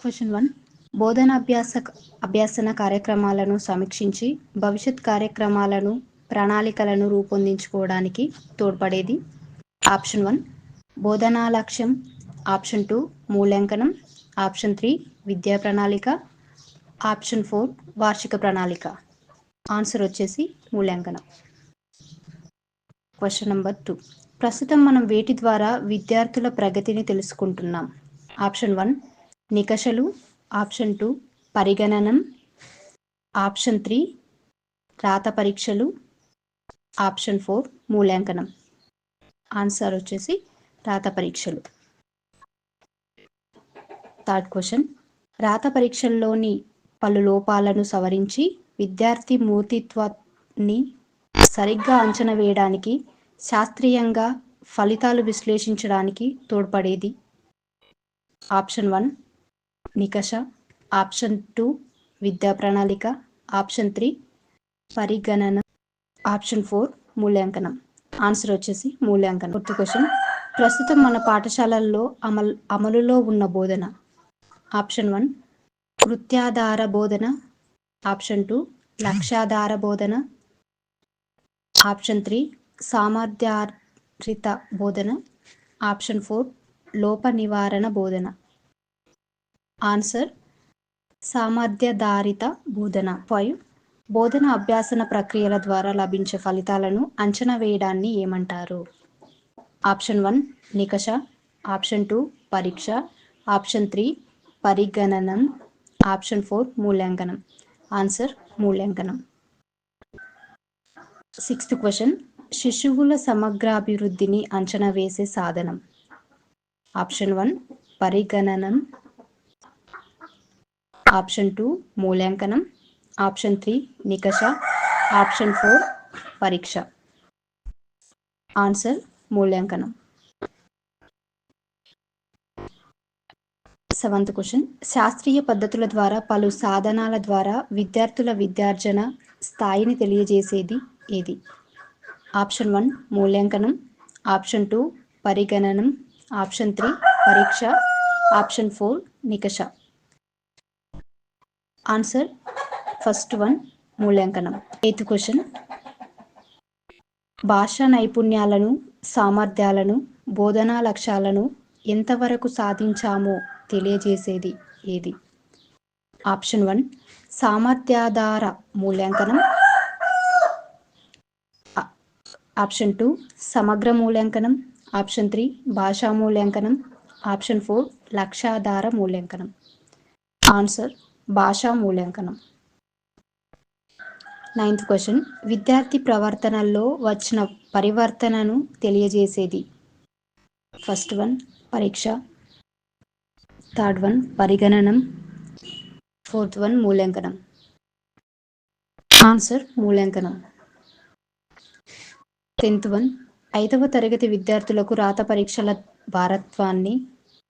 Question 1. బోధన అభ్యాసన కార్యక్రమాలను సమీక్షించి భవిష్యత్ కార్యక్రమాలను ప్రణాళికలను రూపొందించుకోవడానికి తోడ్పడేది. ఆప్షన్ 1 బోధనా లక్ష్యం, ఆప్షన్ 2 మూల్యాంకనం, ఆప్షన్ 3 విద్యా ప్రణాళిక, ఆప్షన్ 4 వార్షిక ప్రణాళిక. ఆన్సర్ వచ్చేసి మూల్యాంకనం. Question number 2. ప్రస్తుతం మనం వేటి ద్వారా విద్యార్థుల ప్రగతిని తెలుసుకుంటున్నాం? ఆప్షన్ 1 నికషలు, ఆప్షన్ 2 పరిగణనం, ఆప్షన్ 3 రాత పరీక్షలు, ఆప్షన్ 4 మూల్యాంకనం. ఆన్సర్ వచ్చేసి రాత పరీక్షలు. Third question. రాత పరీక్షల్లోని పలు లోపాలను సవరించి విద్యార్థి మూర్తిత్వాన్ని సరిగ్గా అంచనా వేయడానికి, శాస్త్రీయంగా ఫలితాలు విశ్లేషించడానికి తోడ్పడేది. ఆప్షన్ 1 నికష, ఆప్షన్ 2 విద్యా ప్రణాళిక, ఆప్షన్ 3 పరిగణన, ఆప్షన్ 4 మూల్యాంకనం. ఆన్సర్ వచ్చేసి మూల్యాంకనం. Fourth question. ప్రస్తుతం మన పాఠశాలల్లో అమలులో ఉన్న బోధన. ఆప్షన్ 1 కృత్యాధార బోధన, ఆప్షన్ 2 లక్ష్యాధార బోధన, ఆప్షన్ 3 సామర్థ్యాధారిత బోధన, ఆప్షన్ 4 లోప నివారణ బోధన. ఆన్సర్ సామర్థ్యాధారిత బోధన. 5 బోధన అభ్యాసన ప్రక్రియల ద్వారా లభించే ఫలితాలను అంచనా వేయడాన్ని ఏమంటారు? ఆప్షన్ 1 నికష, ఆప్షన్ 2 పరీక్ష, ఆప్షన్ 3 పరిగణనం, ఆప్షన్ 4 మూల్యాంకనం. ఆన్సర్ మూల్యాంకనం. 6th question. శిశువుల సమగ్రాభివృద్ధిని అంచనా వేసే సాధనం. ఆప్షన్ 1 పరిగణనం, ఆప్షన్ 2 మూల్యాంకనం, ఆప్షన్ 3 నికష, ఆప్షన్ 4 పరీక్ష. ఆన్సర్ మూల్యాంకనం. 7th question. శాస్త్రీయ పద్ధతుల ద్వారా పలు సాధనాల ద్వారా విద్యార్థుల విద్యార్జన స్థాయిని తెలియజేసేది ఏది? ఆప్షన్ 1 మూల్యాంకనం, ఆప్షన్ 2 పరిగణనం, ఆప్షన్ 3 పరీక్ష, ఆప్షన్ 4 నికష. ఆన్సర్ ఫస్ట్ 1 మూల్యాంకనం. 8th question. భాషా నైపుణ్యాలను, సామర్థ్యాలను, బోధనా లక్ష్యాలను ఎంతవరకు సాధించామో తెలియజేసేది ఏది? ఆప్షన్ 1 సామర్థ్యాధార మూల్యాంకనం, ఆప్షన్ 2 సమగ్ర మూల్యాంకనం, ఆప్షన్ 3 భాషా మూల్యాంకనం, ఆప్షన్ 4 లక్ష్యాధార మూల్యాంకనం. ఆన్సర్ భాషా మూల్యాంకనం. 9th question. విద్యార్థి ప్రవర్తనలో వచ్చిన పరివర్తనను తెలియజేసేది. ఫస్ట్ 1 పరీక్ష, థర్డ్ 1 పరిగణనం, ఫోర్త్ 1 మూల్యాంకనం. ఆన్సర్ మూల్యాంకనం. 10th 1 5వ తరగతి విద్యార్థులకు రాత పరీక్షల భారత్వాన్ని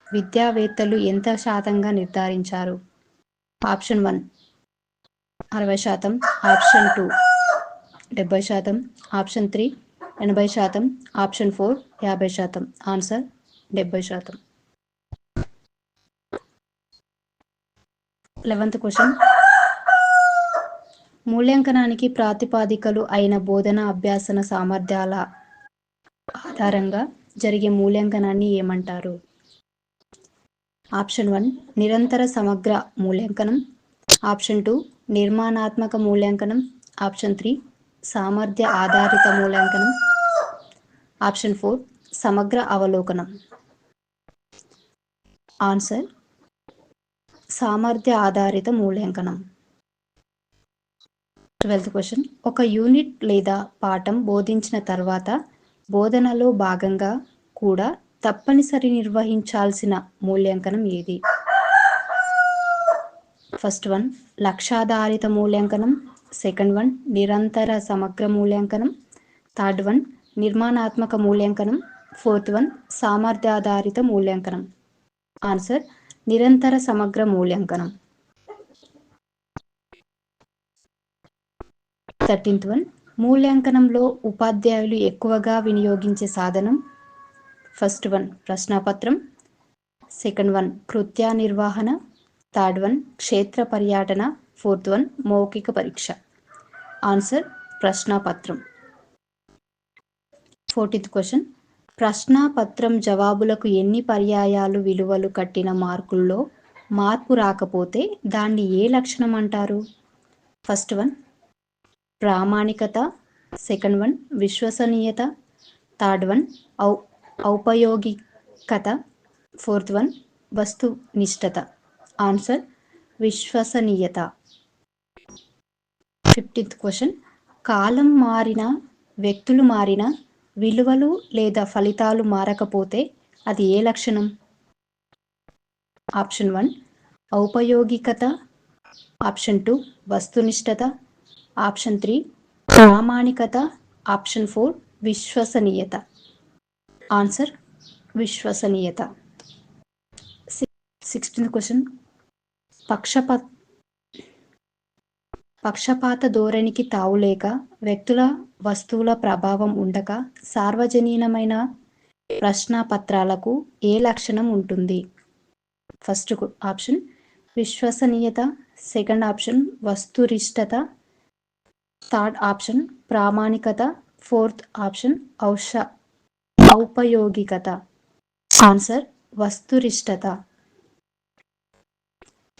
విద్యావేత్తలు ఎంత శాతంగా నిర్ధారించారు? Option 1 60%, option 2 70%, option 3 80%, option 4 50%. Answer 70%. 11th question. మూల్యాంకనానికి ప్రాతిపదికలు అయిన బోధన అభ్యాసన సామర్థ్యాల ఆధారంగా జరిగే మూల్యాంకనాన్ని ఏమంటారు? ఆప్షన్ 1 నిరంతర సమగ్ర మూల్యాంకనం, ఆప్షన్ 2 నిర్మాణాత్మక మూల్యాంకనం, ఆప్షన్ 3 సామర్థ్య ఆధారిత మూల్యాంకనం, ఆప్షన్ 4 సమగ్ర అవలోకనం. ఆన్సర్ సామర్థ్య ఆధారిత మూల్యాంకనం. 12th question. ఒక యూనిట్ లేదా పాఠం బోధించిన తర్వాత బోధనలో భాగంగా కూడా తప్పనిసరి నిర్వహించాల్సిన మూల్యాంకనం ఏది? ఫస్ట్ 1 లక్ష్యాధారిత మూల్యాంకనం, సెకండ్ 1 నిరంతర సమగ్ర మూల్యాంకనం, థర్డ్ 1 నిర్మాణాత్మక మూల్యాంకనం, ఫోర్త్ 1 సామర్థ్యాధారిత మూల్యాంకనం. ఆన్సర్ నిరంతర సమగ్ర మూల్యాంకనం. 13th 1 మూల్యాంకనంలో ఉపాధ్యాయులు ఎక్కువగా వినియోగించే సాధనం. ఫస్ట్ 1 ప్రశ్నాపత్రం, సెకండ్ 1 కృత్య నిర్వహణ, థర్డ్ వన్ క్షేత్ర పర్యటన, ఫోర్త్ వన్ మౌఖిక పరీక్ష. ఆన్సర్ ప్రశ్నాపత్రం. 14th క్వశ్చన్, ప్రశ్నాపత్రం జవాబులకు ఎన్ని పర్యాయాలు విలువలు కట్టిన మార్కుల్లో మార్పు రాకపోతే దాన్ని ఏ లక్షణం అంటారు? ఫస్ట్ వన్ ప్రామాణికత, సెకండ్ వన్ విశ్వసనీయత, థర్డ్ వన్ ఔపయోగికత, ఫోర్త్ వన్ వస్తునిష్టత. ఆన్సర్ విశ్వసనీయత. 15th క్వశ్చన్, కాలం మారిన, వ్యక్తులు మారిన, విలువలు లేదా ఫలితాలు మారకపోతే అది ఏ లక్షణం? ఆప్షన్ 1 ఔపయోగికత, ఆప్షన్ 2 వస్తునిష్టత, ఆప్షన్ 3 ప్రామాణికత, ఆప్షన్ 4 విశ్వసనీయత. ఆన్సర్ విశ్వసనీయత. 16th క్వశ్చన్, పక్షపాత ధోరణికి తావులేక, వ్యక్తుల వస్తువుల ప్రభావం ఉండక సార్వజనీనమైన ప్రశ్నాపత్రాలకు ఏ లక్షణం ఉంటుంది? ఫస్ట్ ఆప్షన్ విశ్వసనీయత, సెకండ్ ఆప్షన్ వస్తునిష్టత, థర్డ్ ఆప్షన్ ప్రామాణికత, ఫోర్త్ ఆప్షన్ ఔపయోగికత. ఆన్సర్ వస్తునిష్టత.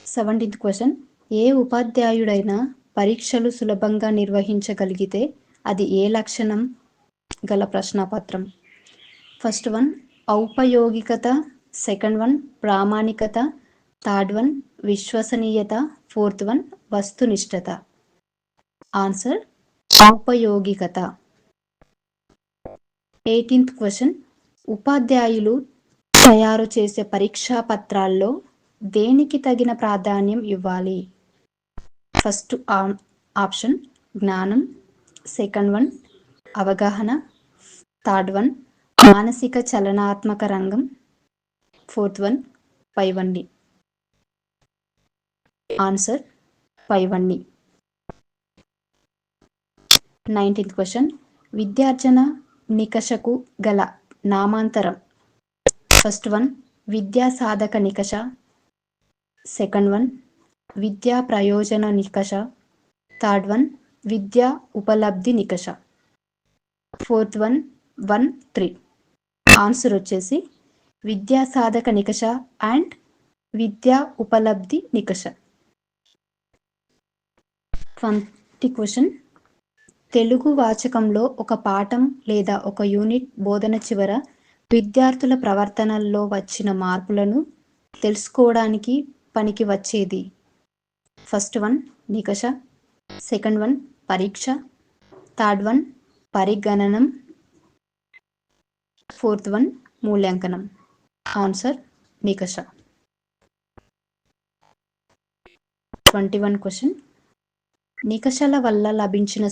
17th క్వశ్చన్, ఏ ఉపాధ్యాయుడైనా పరీక్షలు సులభంగా నిర్వహించగలిగితే అది ఏ లక్షణం గల ప్రశ్నాపత్రం? ఫస్ట్ వన్ ఔపయోగికత, సెకండ్ వన్ ప్రామాణికత, థర్డ్ వన్ విశ్వసనీయత, ఫోర్త్ వన్ వస్తునిష్టత. ఆన్సర్ ఔపయోగికత. 18th క్వశ్చన్, ఉపాధ్యాయులు తయారు చేసే పరీక్షా పత్రాల్లో దేనికి తగిన ప్రాధాన్యం ఇవ్వాలి? ఫస్ట్ ఆప్షన్ జ్ఞానం, సెకండ్ వన్ అవగాహన, థర్డ్ వన్ మానసిక చలనాత్మక రంగం, ఫోర్త్ వన్ పైవన్నీ. ఆన్సర్ పైవన్నీ. 19th క్వశ్చన్, విద్యార్జన నికషకు గల నామాంతరం. ఫస్ట్ వన్ విద్యా సాధక నికష, సెకండ్ వన్ విద్యా ప్రయోజన నికష, థర్డ్ వన్ విద్యా ఉపలబ్ధి నికష, ఫోర్త్ వన్ 1, 3. ఆన్సర్ వచ్చేసి విద్యా సాధక నికష అండ్ విద్యా ఉపలబ్ధి నికష. 20 క్వశ్చన్, తెలుగు వాచకంలో ఒక పాఠం లేదా ఒక యూనిట్ బోధన చివర విద్యార్థుల ప్రవర్తనల్లో వచ్చిన మార్పులను తెలుసుకోవడానికి పనికి వచ్చేది? ఫస్ట్ వన్ నికష, సెకండ్ వన్ పరీక్ష, థర్డ్ వన్ పరిగణనం, ఫోర్త్ వన్ మూల్యాంకనం. ఆన్సర్ నికష. 21 క్వశ్చన్, నికషల వల్ల లభించిన